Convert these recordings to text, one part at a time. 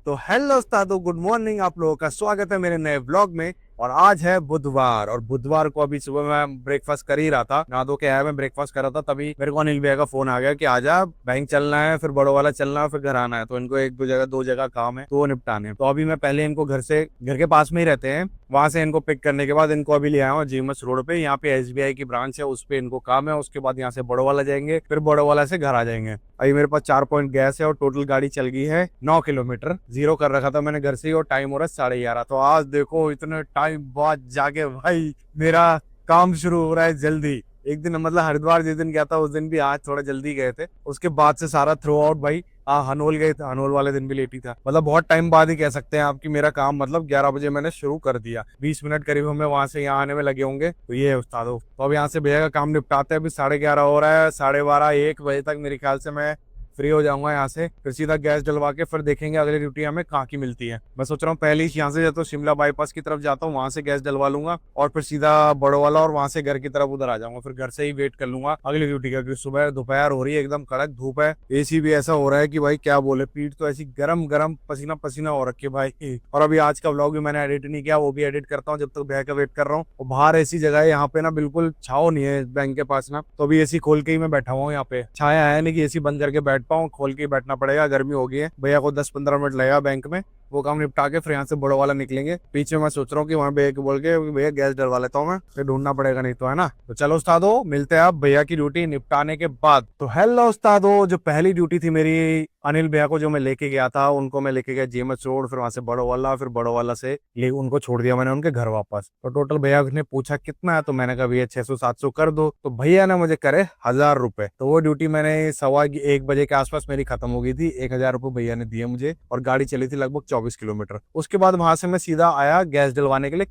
तो hello उस्तादो, good morning. आप लोगों का स्वागत है मेरे नए व्लॉग में। और आज है बुधवार, और बुधवार को अभी सुबह मैं ब्रेकफास्ट कर ही रहा था, नहा धो के आया, मैं ब्रेकफास्ट कर रहा था, तभी मेरे को अनिल भैया का फोन आ गया कि आजा, बैंक चलना है, फिर बड़ो वाला चलना है, फिर घर आना है। तो इनको एक दो जगह काम है, तो वो निपटाने हैं। तो अभी मैं पहले इनको घर के पास में ही रहते हैं, वहां से इनको पिक करने के बाद इनको अभी ले आया हूँ जीमस रोड पे। यहाँ पे एसबीआई की ब्रांच है, उस पे इनको काम है। उसके बाद यहाँ से बड़ो वाला जाएंगे, फिर बड़ो वाला से घर आ जाएंगे। अभी मेरे पास 4 पॉइंट गैस है और टोटल गाड़ी चल गई है 9 किलोमीटर। जीरो कर रखा था मैंने घर से ही, और टाइम हो रहा है 11:30। तो आज देखो इतने टाइम बाद जाके भाई मेरा काम शुरू हो रहा है जल्दी। एक दिन मतलब हरिद्वार जिस दिन गया था उस दिन भी आज थोड़ा जल्दी गए थे, उसके बाद से सारा थ्रू आउट भाई हनोल गए थे। हनोल वाले दिन भी लेट ही था, मतलब बहुत टाइम बाद ही कह सकते हैं आपकी मेरा काम मतलब 11 बजे मैंने शुरू कर दिया। 20 मिनट करीब हमें वहां से यहाँ आने में लगे होंगे। तो ये है उस्तादो। तो अब यहाँ से भैया का काम निपटाते हैं। अभी 11:30 हो रहा है, 12:30 1 बजे तक मेरे ख्याल से मैं फ्री हो जाऊंगा यहाँ से। फिर सीधा गैस डलवा के फिर देखेंगे अगली ड्यूटी हमें कहाँ की मिलती है। मैं सोच रहा हूँ पहले ही यहाँ से जाता हूँ शिमला बाईपास की तरफ जाता हूँ, वहां से गैस डलवा लूंगा और फिर सीधा बड़ो वाला और वहां से घर की तरफ उधर आ जाऊंगा। फिर घर से ही वेट कर लूंगा अगली ड्यूटी का, क्योंकि सुबह दोपहर हो रही है, एकदम कड़क धूप है। एसी भी ऐसा हो रहा है कि भाई क्या बोले, पीठ तो ऐसी गरम गरम पसीना पसीना हो रखी है भाई। और अभी आज का व्लॉग भी मैंने एडिट नहीं किया, वो भी एडिट करता हूँ जब तक भैया का वेट कर रहा हूँ। और बाहर ऐसी जगह है यहाँ पे ना, बिल्कुल छाव नहीं है बैंक के पास ना, तो अभी एसी खोल के ही मैं बैठा हुआ हूँ यहाँ पे। छाया है नहीं कि एसी बंद करके बैठ पाऊँ, खोल के ही बैठना पड़ेगा। गर्मी हो गई है, भैया को 10-15 मिनट लगेगा बैंक में, वो काम निपटा के फिर यहाँ से बड़ो वाला निकलेंगे। पीछे मैं सोच रहा हूँ कि वहाँ भैया को बोल के भैया गैस डलवा लेता हूँ मैं, फिर ढूंढना पड़ेगा नहीं तो, है ना। तो चलो उस्तादो, मिलते हैं आप भैया की ड्यूटी निपटाने के बाद। तो हेलो उस्तादो, जो पहली ड्यूटी थी मेरी अनिल भैया को जो मैं लेके गया था, उनको मैं लेके गया जीएमएच रोड, फिर वहां से बड़ो वाला, फिर बड़ो वाला से ले उनको छोड़ दिया मैंने उनके घर वापस। तो टोटल भैया ने पूछा कितना है, तो मैंने कहा भैया 600-700 कर दो। तो भैया ने मुझे करे 1000 रुपए। तो वो ड्यूटी मैंने 1:15 के आसपास मेरी खत्म हो गई थी। 1000 रुपये भैया ने दिए मुझे, और गाड़ी चली थी लगभग 24 किलोमीटर। उसके बाद वहां से मैं सीधा आया गैस डलवाने के लिए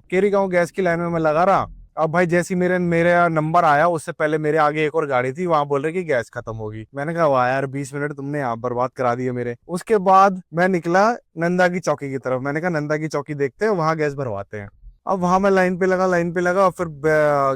केरी गांव गैस की लाइन में मैं लगा रहा। अब भाई जैसी मेरा नंबर आया, उससे पहले मेरे आगे एक और गाड़ी थी, वहां बोल रहे कि गैस खत्म होगी। मैंने कहा वाह यार, 20 मिनट तुमने यहाँ बर्बाद करा दिए मेरे। उसके बाद मैं निकला नंदा की चौकी की तरफ। मैंने कहा नंदा की चौकी देखते हैं, वहां गैस भरवाते हैं। अब वहां मैं लाइन पे लगा और फिर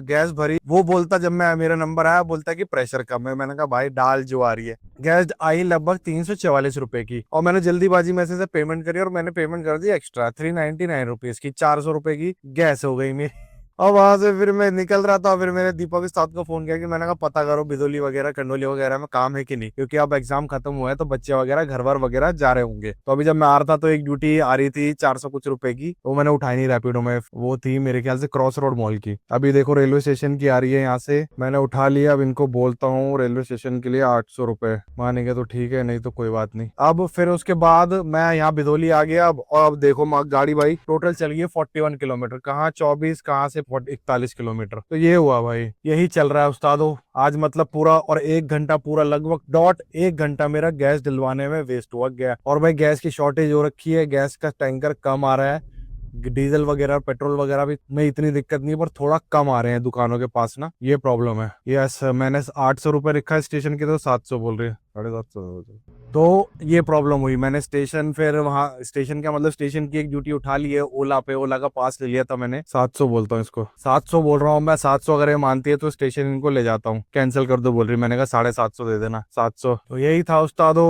गैस भरी। वो बोलता, जब मैं मेरा नंबर आया, बोलता कि प्रेशर कम है। मैंने कहा भाई डाल जो आ रही है। गैस आई लगभग 344 रुपए की, और मैंने जल्दीबाजी में से पेमेंट करी, और मैंने पेमेंट कर दी एक्स्ट्रा 399 रुपीज की। 400 रुपए की गैस हो गई मेरी। और वहां से फिर मैं निकल रहा था, फिर मेरे दीपक उस्ताद को फोन किया कि मैंने कहा पता करो बिदोली वगैरह कंडोली वगैरह में काम है कि नहीं, क्योंकि अब एग्जाम खत्म हुआ है तो बच्चे वगैरह घर वर वगैरह जा रहे होंगे। तो अभी जब मैं आ रहा था तो एक ड्यूटी आ रही थी 400 कुछ रुपए की, तो मैंने उठाई नहीं रैपिडो में। वो थी मेरे ख्याल से क्रॉस रोड मॉल की। अभी देखो रेलवे स्टेशन की आ रही है, यहाँ से मैंने उठा लिया। अब इनको बोलता हूँ रेलवे स्टेशन के लिए 800 रुपए, मानेंगे तो ठीक है, नहीं तो कोई बात नहीं। अब फिर उसके बाद मैं यहाँ बिदोली आ गया। अब देखो गाड़ी भाई टोटल चल गई है 41 किलोमीटर, कहाँ 24, कहाँ से 41 किलोमीटर। तो ये हुआ भाई, यही चल रहा है उस्तादो आज, मतलब पूरा। और 1 घंटा पूरा, लगभग डॉट 1 घंटा मेरा गैस डलवाने में वेस्ट हुआ गया। और भाई गैस की शॉर्टेज हो रखी है, गैस का टैंकर कम आ रहा है। डीजल वगैरह पेट्रोल वगैरह भी में इतनी दिक्कत नहीं है, पर थोड़ा कम आ रहे हैं दुकानों के पास ना, ये प्रॉब्लम है। यस, मैंने 800 रुपये रखा है स्टेशन की, तो 700 बोल रही है, 750। तो ये प्रॉब्लम हुई। मैंने स्टेशन, फिर वहां स्टेशन का मतलब स्टेशन की एक ड्यूटी उठा ली है ओला पे, ओला का पास ले लिया था मैंने। 700 बोलता हूँ इसको, 700 बोल रहा हूँ मैं। 700 अगर ये मानती है तो स्टेशन इनको ले जाता हूँ, कैंसिल कर दो बोल रही। मैंने कहा 750 दे देना, 700। तो यही था उस्तादो।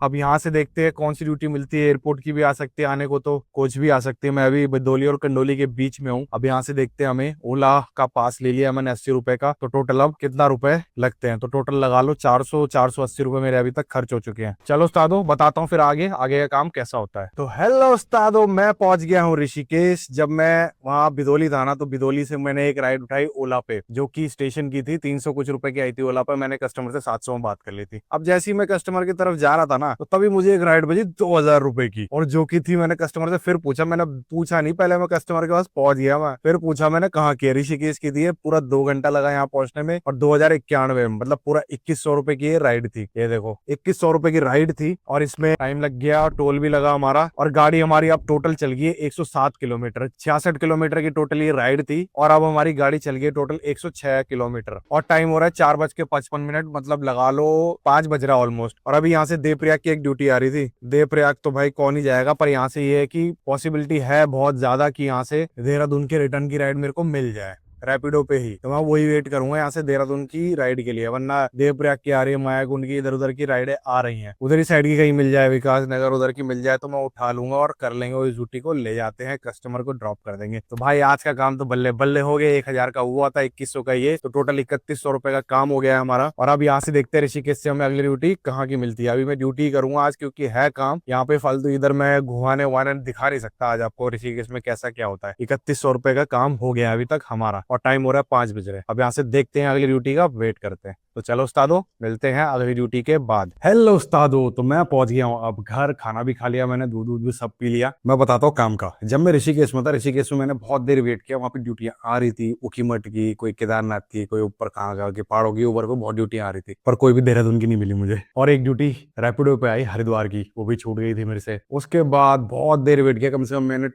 अब यहाँ से देखते हैं कौन सी ड्यूटी मिलती है। एयरपोर्ट की भी आ सकती है आने को, तो कोच भी आ सकती है। मैं अभी बदौली और कंडोली के बीच में हूँ। अब यहाँ से देखते हैं, हमें ओला का पास ले लिया मैंने 80 रुपए का। तो टोटल अब कितना रुपए लगते हैं, तो टोटल लगा लो 480 रुपए मेरे अभी तक खर्च हो चुके हैं। चलो उस्तादो, बताता हूँ फिर आगे आगे का काम कैसा होता है। तो हेलो उस्तादो, मैं पहुंच गया हूँ ऋषिकेश। जब मैं वहां बिदोली था ना, तो बिदोली से मैंने एक राइड उठाई ओला पे, जो कि स्टेशन की थी। 300 कुछ रुपए की आई थी ओला पे। मैंने कस्टमर से 700 में बात कर ली थी। अब जैसे ही मैं कस्टमर की तरफ जा रहा था ना, तो तभी मुझे एक राइड बजी 2000 रुपए की, और जो की थी। मैंने कस्टमर से फिर पूछा, मैंने पूछा नहीं पहले, मैं कस्टमर के पास पहुंच गया। मैं फिर पूछा मैंने कहाँ की है, ऋषिकेश की थी। पूरा 2 घंटा लगा यहाँ पहुंचने में, और 2091, मतलब पूरा 2100 रुपए की ये राइड थी। ये देखो 2100 रुपए की राइड थी, और इसमें टाइम लग गया, टोल भी लगा हमारा। और गाड़ी हमारी अब टोटल चल गई है 107 किलोमीटर। 66 किलोमीटर की टोटल ये राइड थी, और अब हमारी गाड़ी चल गई है टोटल 106 किलोमीटर। और टाइम हो रहा है 4:55, मतलब लगा लो 5 बज रहा ऑलमोस्ट। और अभी यहाँ से देवप्रयाग की एक ड्यूटी आ रही थी। देवप्रयाग तो भाई कौन ही जाएगा, पर यहाँ से ये है कि पॉसिबिलिटी है बहुत ज्यादा कि यहाँ से देहरादून के रिटर्न की राइड मेरे को मिल जाए। रैपिडो पे ही, तो मैं वही वेट करूंगा यहाँ से देहरादून की राइड के लिए, वरना देवप्रयाग की आ रही है, मायाकुंड की, इधर उधर की राइडें आ रही हैं, उधर ही साइड की कहीं मिल जाए, विकास नगर उधर की मिल जाए तो मैं उठा लूंगा और कर लेंगे उस ड्यूटी को, ले जाते हैं कस्टमर को ड्रॉप कर देंगे। तो भाई आज का काम तो बल्ले बल्ले हो गया, 1,000 का हुआ था, 2100 का ये, तो टोटल 3100 रुपए का काम हो गया है हमारा। और अब यहाँ से देखते हैं ऋषिकेश से हमें अगली ड्यूटी कहाँ की मिलती है। अभी मैं ड्यूटी करूंगा आज क्योंकि है काम यहाँ पे फालतू, इधर मैं घुमाने वुमाने दिखा नहीं सकता आज आपको ऋषिकेश में कैसा क्या होता है। 3100 रुपए का काम हो गया अभी तक हमारा और टाइम हो रहा है 5 बज रहे। अब यहाँ से देखते हैं अगली ड्यूटी का वेट करते हैं। तो चलो उस्तादो, मिलते हैं अगली ड्यूटी के बाद। हेलो उस्तादो, तो मैं पहुंच गया हूँ अब घर, खाना भी खा लिया मैंने, दूध भी सब पी लिया। मैं बताता हूँ काम का। जब मैं ऋषिकेश में था, ऋषिकेश में मैंने बहुत देर वेट किया, वहां पे ड्यूटियां आ रही थी, उखीमठ की, कोई केदारनाथ की, कोई ऊपर कहाँ के पहाड़ों की, ऊपर को बहुत ड्यूटी आ रही थी, पर कोई भी देहरादून की नहीं मिली मुझे। और एक ड्यूटी रैपिडो पे आई हरिद्वार की, वो भी छूट गई थी मेरे से। उसके बाद बहुत देर वेट किया, कम से कम मैंने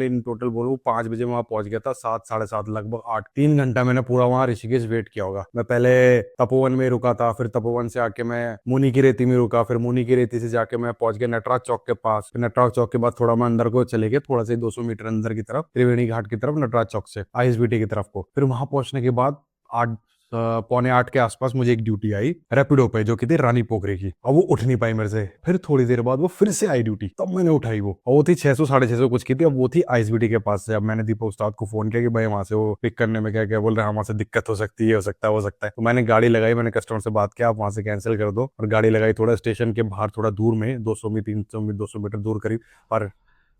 इन टोटल बोलूँ 5 बजे वहां पहुंच गया था, 7 साढ़े 7 लगभग 8 3 घंटा मैंने पूरा वहां ऋषिकेश वेट किया होगा। मैं पहले तपोवन में रुका था, फिर तपोवन से आके मैं मुनि की रेती में रुका, फिर मुनि की रेती से जाके मैं पहुंच गया नटराज चौक के पास, फिर नटराज चौक के बाद थोड़ा मैं अंदर को चले गए, थोड़ा सा 200 मीटर अंदर की तरफ, त्रिवेणी घाट की तरफ, नटराज चौक से आईएसबीटी की तरफ को। फिर वहां पहुंचने के बाद 8 पौने 8 के आसपास मुझे एक ड्यूटी आई रैपिडो पे, जो कि थी रानी पोखरे की, और वो उठ नहीं पाई मेरे से। फिर थोड़ी देर बाद वो फिर से आई ड्यूटी, तब मैंने उठाई वो, और वो थी 600 साढ़े 600 कुछ की थी। अब वो थी आईएसबीटी के पास से। अब मैंने दीपक उस्ताद को फोन किया कि भाई वहां से वो पिक करने में क्या क्या बोल रहे हैं, वहां से दिक्कत हो सकती है, हो सकता है, हो सकता है। तो मैंने गाड़ी लगाई, मैंने कस्टमर से बात किया, आप वहां से कैंसिल कर दो, और गाड़ी लगाई थोड़ा स्टेशन के बाहर, थोड़ा दूर में, 200 में 300 में 200 मीटर दूर करीब। और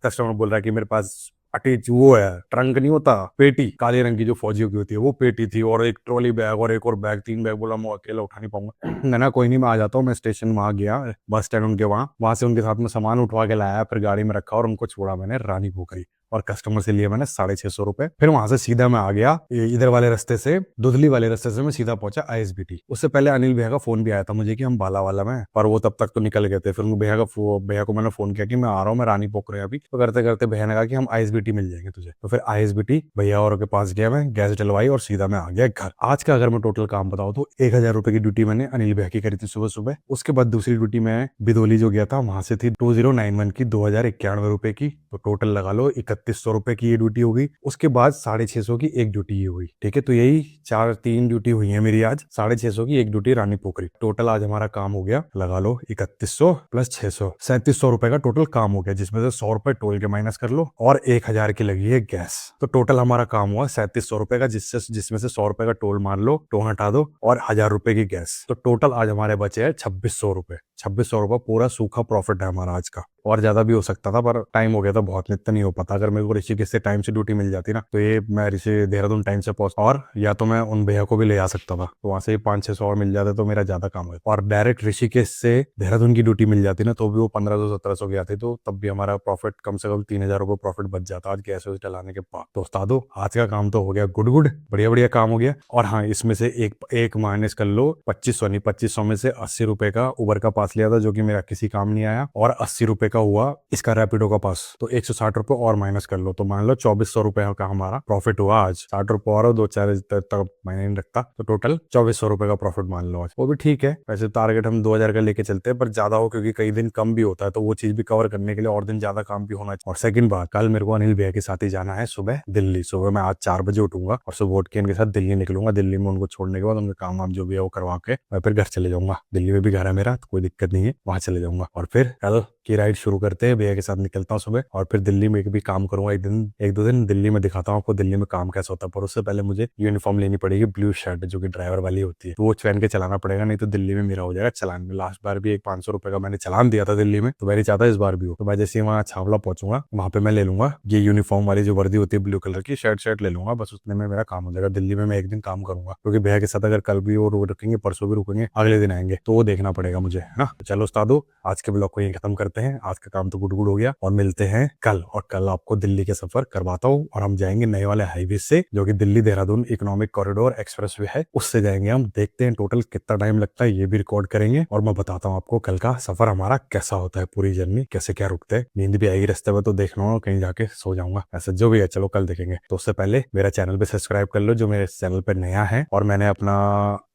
कस्टमर बोल रहा है कि मेरे पास अटैच वो है, ट्रंक नहीं होता, पेटी काले रंग की जो फौजियों की होती है, वो पेटी थी, और एक ट्रॉली बैग और एक और बैग, 3 बैग। बोला मैं अकेला उठा नहीं पाऊंगा। मैंने कोई नहीं, मैं आ जाता हूँ। मैं स्टेशन वहां गया, बस स्टैंड उनके वहां से उनके साथ में सामान उठवा के लाया, फिर गाड़ी में रखा और उनको छोड़ा मैंने रानी पोखरी, और कस्टमर से लिया मैंने 650 रुपए। फिर वहां से सीधा मैं आ गया इधर वाले रास्ते से, दुधली वाले रास्ते से मैं सीधा पहुंचा आईएसबीटी। उससे पहले अनिल भैया का फोन भी आया था मुझे कि हम बाला वाला में, पर वो तब तक तो निकल गए थे। फिर भैया को मैंने फोन किया कि मैं आ रहा हूँ, मैं रानी पोखरे अभी। तो करते करते भैया ने कहा कि हम आईएसबीटी मिल जाएंगे तुझे। तो फिर आईएसबीटी भैया और के पास गया, मैं गैस डलवाई और सीधा मैं आ गया घर। आज का अगर मैं टोटल काम बताऊँ तो 1000 रुपए की ड्यूटी मैंने अनिल भैया की करी थी सुबह सुबह। उसके बाद दूसरी ड्यूटी मैं बिदोली जो गया था, वहां से थी 2091 की 2091 रुपए की। तो टोटल लगा लो 3100 रुपए की ये ड्यूटी होगी। उसके बाद 650 की एक ड्यूटी ये हुई, ठीक है। तो यही 3 ड्यूटी हुई है मेरी आज, 650 की एक ड्यूटी रानी पोखरी। टोटल आज हमारा काम हो गया, लगा लो 3100 प्लस 600, 3700 रुपए का टोटल काम हो गया, जिसमें से 100 रुपए टोल के माइनस कर लो, और 1000 की लगी है गैस। तो टोटल हमारा काम हुआ 3700 रुपए का, जिसमें से 100 रुपए का टोल मान लो, टोल हटा दो, और 1000 रुपए की गैस। तो टोटल आज हमारे बचे हैं 2600 रुपए। 2600 रुपए पूरा सूखा प्रॉफिट है हमारा आज का। और ज्यादा भी हो सकता था, पर टाइम हो गया था बहुत, इतना नहीं हो पाता। अगर मेरे को ऋषिकेश से टाइम से ड्यूटी मिल जाती ना, तो ये मैं देहरादून टाइम से पहुंच, और या तो मैं उन भैया को भी ले आ सकता था, तो वहां से 500-600 और मिल जाते तो मेरा ज्यादा काम होता। और डायरेक्ट ऋषिकेश से देहरादून की ड्यूटी मिल जाती ना, तो भी वो 1500-1700 की आती, तो तब भी हमारा प्रॉफिट कम से कम 3000 रुपए प्रॉफिट बच जाता आज गैस वैस डलाने के बाद। तो उस्तादो आज का काम तो हो गया गुड गुड, बढ़िया बढ़िया काम हो गया। और हाँ, इसमें से एक माइनस कर लो 2500, नहीं 2500 में से 80 रुपए का उबर का पास लिया था, जो कि मेरा किसी काम नहीं आया, और 80 रुपए का हुआ इसका रैपिडो का पास। तो 160 रुपए और माइनस कर लो, तो मान लो 2400 रुपए का हमारा प्रॉफिट हुआ आज। 60 रुपए और 2-4 तक मायने नहीं रखता, तो टोटल 2400 रुपए का प्रॉफिट मान लो आज। वो भी ठीक है, वैसे टारगेट हम 2000 का लेके चलते हैं, पर ज्यादा हो क्योंकि कई दिन कम भी होता है, तो वो चीज भी कवर करने के लिए और दिन ज्यादा काम भी होना चाहिए। और सेकंड बात, कल मेरे को अनिल भैया के साथ ही जाना है सुबह दिल्ली। सुबह मैं आज 4 बजे उठूंगा और सुबह उठ के इनके साथ दिल्ली निकलूंगा। दिल्ली में उनको छोड़ने के बाद उनका काम वाम जो भी है वो करवा के मैं फिर घर चले जाऊंगा। दिल्ली में भी घर है मेरा, तो कोई दिक्कत नहीं है, वहां चले जाऊंगा। और फिर कल की राइड शुरू करते हैं, भैया के साथ निकलता हूँ सुबह, और फिर दिल्ली में भी काम करूंगा एक दो दिन दिल्ली में। दिखाता हूँ आपको दिल्ली में काम कैसा होता है, पर उससे पहले मुझे यूनिफॉर्म लेनी पड़ेगी, ब्लू शर्ट जो कि ड्राइवर वाली होती है, तो वो पहन के चलाना पड़ेगा, नहीं तो दिल्ली में मेरा हो जाएगा चलान में। लास्ट बार भी एक 500 रुपए का मैंने चलान दिया था दिल्ली में, तो मैं नहीं चाहता इस बार भी हो। तो मैं जैसे वहाँ छावला पहुंचूंगा, वहां पे मैं ले लूंगा ये यूनिफॉर्म वाली जो वर्दी होती है ब्लू कलर की, शर्ट ले लूंगा, बस उतने में मेरा काम हो जाएगा। दिल्ली में मैं एक दिन काम करूंगा, क्योंकि भैया के साथ अगर कल भी वो रुकेंगे, परसों भी रुकेंगे, अगले दिन आएंगे, तो वो देखना पड़ेगा मुझे, है ना। तो चलो उस्तादो आज के ब्लॉग को यही खत्म करते हैं। आज का काम तो गुड गुड हो गया, और मिलते हैं कल। और कल आपको दिल्ली के सफर करवाता हूँ, और हम जाएंगे नए वाले हाईवे से, जो कि Delhi Dehradun economic corridor express way है, उससे जाएंगे हम। देखते हैं टोटल कितना टाइम लगता है, ये भी रिकॉर्ड करेंगे, और मैं बताता हूँ आपको कल का सफर हमारा कैसा होता है, पूरी जर्नी कैसे क्या रुकते हैं। नींद भी आएगी रास्ते में, तो देखना होगा, कहीं जाके सो जाऊंगा, ऐसा जो भी है। चलो कल देखेंगे। तो उससे पहले मेरा चैनल पे सब्सक्राइब कर लो जो मेरे चैनल पे नया है, और मैंने अपना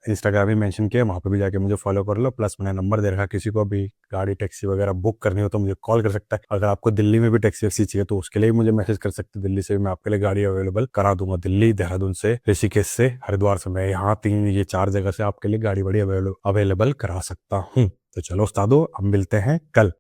इंस्टाग्राम ही मेंशन किया, वहाँ पे भी जाके मुझे फॉलो कर लो। प्लस मैंने नंबर दे रखा, किसी को भी गाड़ी टैक्सी वगैरह बुक करनी हो तो मुझे कॉल कर सकता है। अगर आपको दिल्ली में भी टैक्सी वैक्सी चाहिए तो उसके लिए भी मुझे मैसेज कर सकते हैं, दिल्ली से भी मैं आपके लिए गाड़ी अवेलेबल करा दूंगा। दिल्ली, देहरादून से, ऋषिकेश से, हरिद्वार से, मैं यहाँ 4 जगह से आपके लिए गाड़ी बड़ी अवेलेबल करा सकता हूँ। तो चलो उस्तादो, अब मिलते हैं कल।